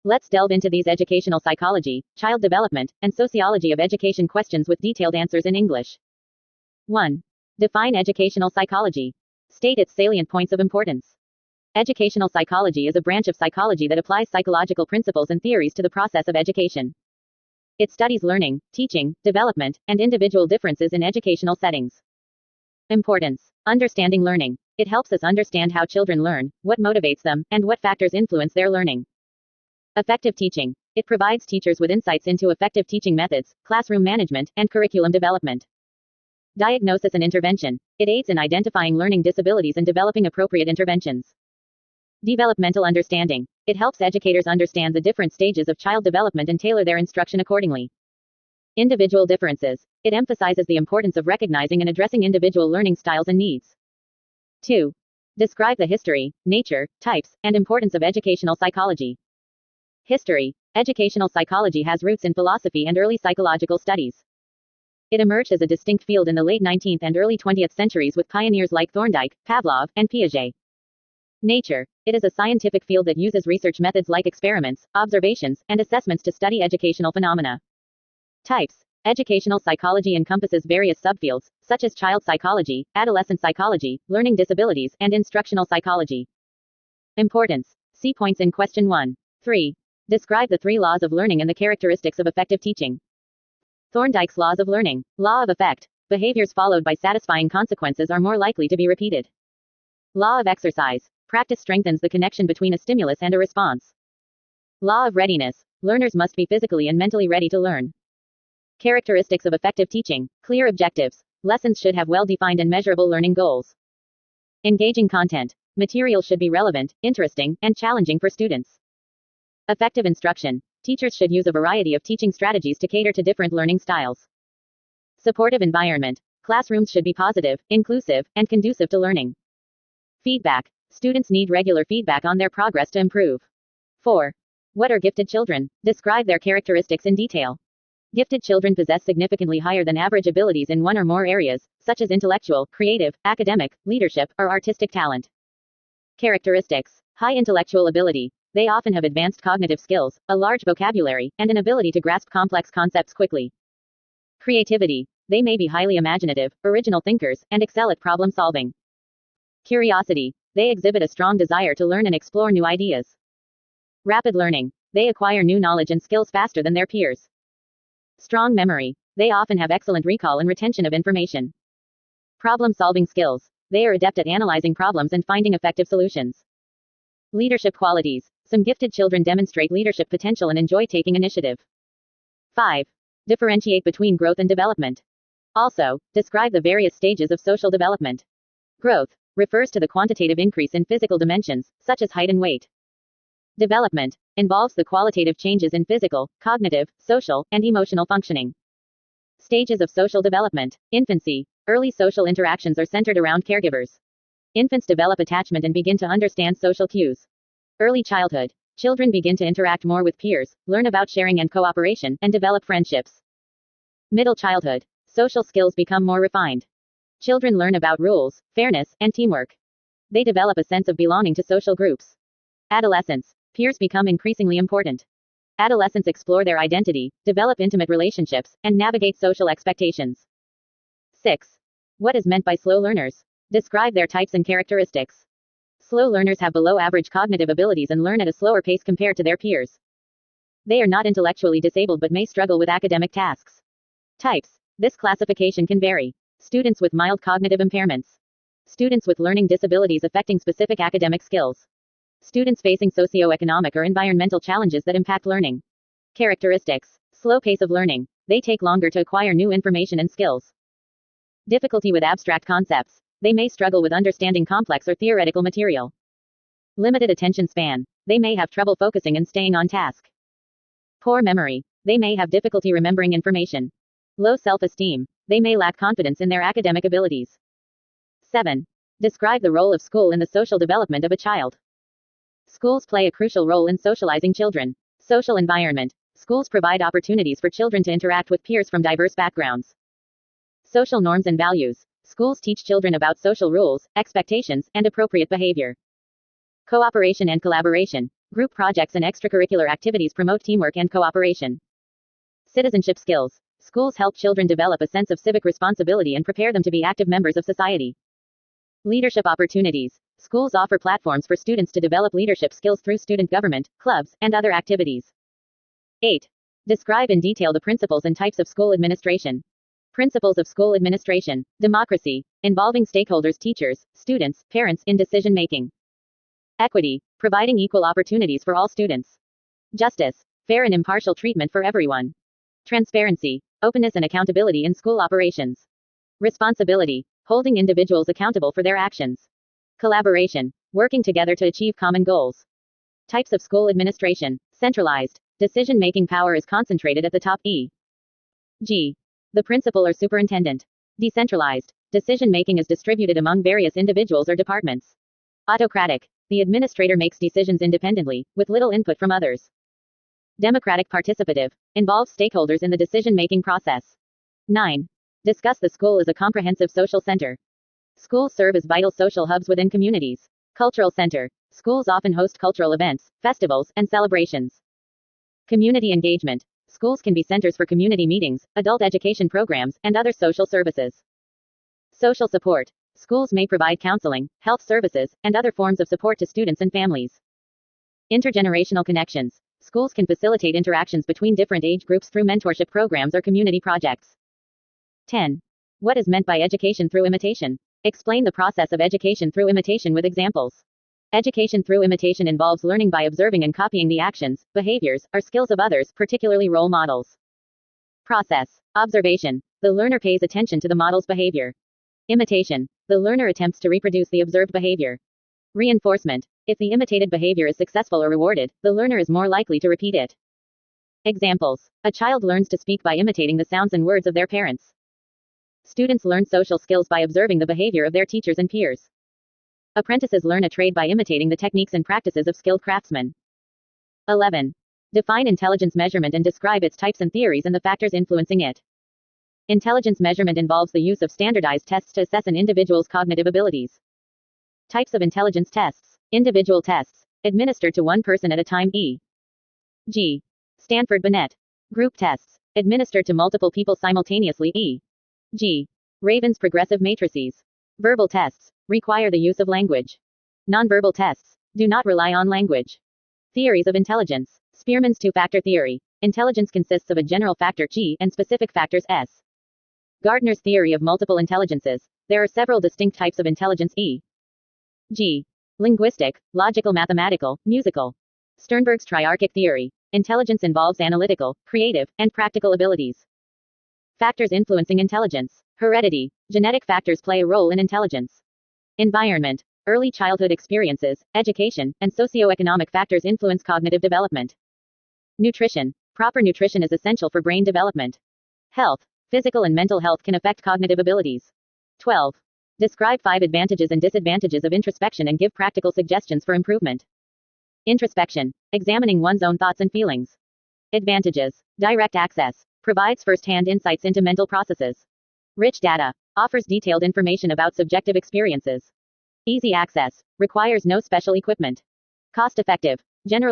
Let's delve into these educational psychology, child development, and sociology of education questions with detailed answers in English. 1. Define educational psychology. State its salient points of importance. Educational psychology is a branch of psychology that applies psychological principles and theories to the process of education. It studies learning, teaching, development, and individual differences in educational settings. Importance. Understanding learning. It helps us understand how children learn, what motivates them, and what factors influence their learning. Effective teaching. It provides teachers with insights into effective teaching methods, classroom management, and curriculum development. Diagnosis and intervention. It aids in identifying learning disabilities and developing appropriate interventions. Developmental understanding. It helps educators understand the different stages of child development and tailor their instruction accordingly. Individual differences. It emphasizes the importance of recognizing and addressing individual learning styles and needs. 2. Describe the history, nature, types, and importance of educational psychology. History. Educational psychology has roots in philosophy and early psychological studies. It emerged as a distinct field in the late 19th and early 20th centuries with pioneers like Thorndike, Pavlov, and Piaget. Nature. It is a scientific field that uses research methods like experiments, observations, and assessments to study educational phenomena. Types. Educational psychology encompasses various subfields, such as child psychology, adolescent psychology, learning disabilities, and instructional psychology. Importance. See points in question 1. 3. Describe the 3 laws of learning and the characteristics of effective teaching. Thorndike's laws of learning. Law of effect. Behaviors followed by satisfying consequences are more likely to be repeated. Law of exercise. Practice strengthens the connection between a stimulus and a response. Law of readiness. Learners must be physically and mentally ready to learn. Characteristics of effective teaching. Clear objectives. Lessons should have well-defined and measurable learning goals. Engaging content. Material should be relevant, interesting, and challenging for students. Effective instruction. Teachers should use a variety of teaching strategies to cater to different learning styles. Supportive environment. Classrooms should be positive, inclusive, and conducive to learning. Feedback. Students need regular feedback on their progress to improve. 4. What are gifted children? Describe their characteristics in detail. Gifted children possess significantly higher than average abilities in one or more areas, such as intellectual, creative, academic, leadership, or artistic talent. Characteristics. High intellectual ability. They often have advanced cognitive skills, a large vocabulary, and an ability to grasp complex concepts quickly. Creativity. They may be highly imaginative, original thinkers, and excel at problem solving. Curiosity. They exhibit a strong desire to learn and explore new ideas. Rapid learning. They acquire new knowledge and skills faster than their peers. Strong memory. They often have excellent recall and retention of information. Problem-solving skills. They are adept at analyzing problems and finding effective solutions. Leadership qualities. Some gifted children demonstrate leadership potential and enjoy taking initiative. 5. Differentiate between growth and development. Also, describe the various stages of social development. Growth refers to the quantitative increase in physical dimensions, such as height and weight. Development involves the qualitative changes in physical, cognitive, social, and emotional functioning. Stages of social development. Infancy. Early social interactions are centered around caregivers. Infants develop attachment and begin to understand social cues. Early childhood. Children begin to interact more with peers, learn about sharing and cooperation, and develop friendships. Middle childhood. Social skills become more refined. Children learn about rules, fairness, and teamwork. They develop a sense of belonging to social groups. Adolescence. Peers become increasingly important. Adolescents explore their identity, develop intimate relationships, and navigate social expectations. 6. What is meant by slow learners? Describe their types and characteristics. Slow learners have below average cognitive abilities and learn at a slower pace compared to their peers. They are not intellectually disabled but may struggle with academic tasks. Types. This classification can vary. Students with mild cognitive impairments. Students with learning disabilities affecting specific academic skills. Students facing socioeconomic or environmental challenges that impact learning. Characteristics. Slow pace of learning. They take longer to acquire new information and skills. Difficulty with abstract concepts. They may struggle with understanding complex or theoretical material. Limited attention span. They may have trouble focusing and staying on task. Poor memory. They may have difficulty remembering information. Low self-esteem. They may lack confidence in their academic abilities. 7. Describe the role of school in the social development of a child. Schools play a crucial role in socializing children. Social environment. Schools provide opportunities for children to interact with peers from diverse backgrounds. Social norms and values. Schools teach children about social rules, expectations, and appropriate behavior. Cooperation and collaboration. Group projects and extracurricular activities promote teamwork and cooperation. Citizenship skills. Schools help children develop a sense of civic responsibility and prepare them to be active members of society. Leadership opportunities. Schools offer platforms for students to develop leadership skills through student government, clubs, and other activities. 8. Describe in detail the principles and types of school administration. Principles of school administration. Democracy, involving stakeholders, teachers, students, parents in decision making. Equity, providing equal opportunities for all students. Justice, fair and impartial treatment for everyone. Transparency, openness and accountability in school operations. Responsibility, holding individuals accountable for their actions. Collaboration, working together to achieve common goals. Types of school administration. Centralized, decision-making power is concentrated at the top. E.g., the principal or superintendent. Decentralized, decision-making is distributed among various individuals or departments. Autocratic, the administrator makes decisions independently, with little input from others. Democratic participative, involves stakeholders in the decision-making process. 9. Discuss the school as a comprehensive social center. Schools serve as vital social hubs within communities. Cultural center. Schools often host cultural events, festivals, and celebrations. Community engagement. Schools can be centers for community meetings, adult education programs, and other social services. Social support. Schools may provide counseling, health services, and other forms of support to students and families. Intergenerational connections. Schools can facilitate interactions between different age groups through mentorship programs or community projects. 10. What is meant by education through imitation? Explain the process of education through imitation with examples. Education through imitation involves learning by observing and copying the actions, behaviors, or skills of others, particularly role models. Process. Observation. The learner pays attention to the model's behavior. Imitation. The learner attempts to reproduce the observed behavior. Reinforcement. If the imitated behavior is successful or rewarded, the learner is more likely to repeat it. Examples. A child learns to speak by imitating the sounds and words of their parents. Students learn social skills by observing the behavior of their teachers and peers. Apprentices learn a trade by imitating the techniques and practices of skilled craftsmen. 11. Define intelligence measurement and describe its types and theories and the factors influencing it. Intelligence measurement involves the use of standardized tests to assess an individual's cognitive abilities. Types of intelligence tests. Individual tests, administered to one person at a time. E.g., Stanford-Binet. Group tests, administered to multiple people simultaneously. E.g., Raven's progressive matrices. Verbal tests require the use of language. Nonverbal tests do not rely on language. Theories of intelligence. Spearman's two-factor theory. Intelligence consists of a general factor G and specific factors S. Gardner's theory of multiple intelligences. There are several distinct types of intelligence. E.g., linguistic, logical, mathematical, musical. Sternberg's triarchic theory. Intelligence involves analytical, creative, and practical abilities. Factors influencing intelligence. Heredity. Genetic factors play a role in intelligence. Environment. Early childhood experiences, education, and socioeconomic factors influence cognitive development. Nutrition. Proper nutrition is essential for brain development. Health. Physical and mental health can affect cognitive abilities. 12. Describe 5 advantages and disadvantages of introspection and give practical suggestions for improvement. Introspection. Examining one's own thoughts and feelings. Advantages. Direct access. Provides first-hand insights into mental processes. Rich data. Offers detailed information about subjective experiences. Easy access. Requires no special equipment. Cost-effective. Generally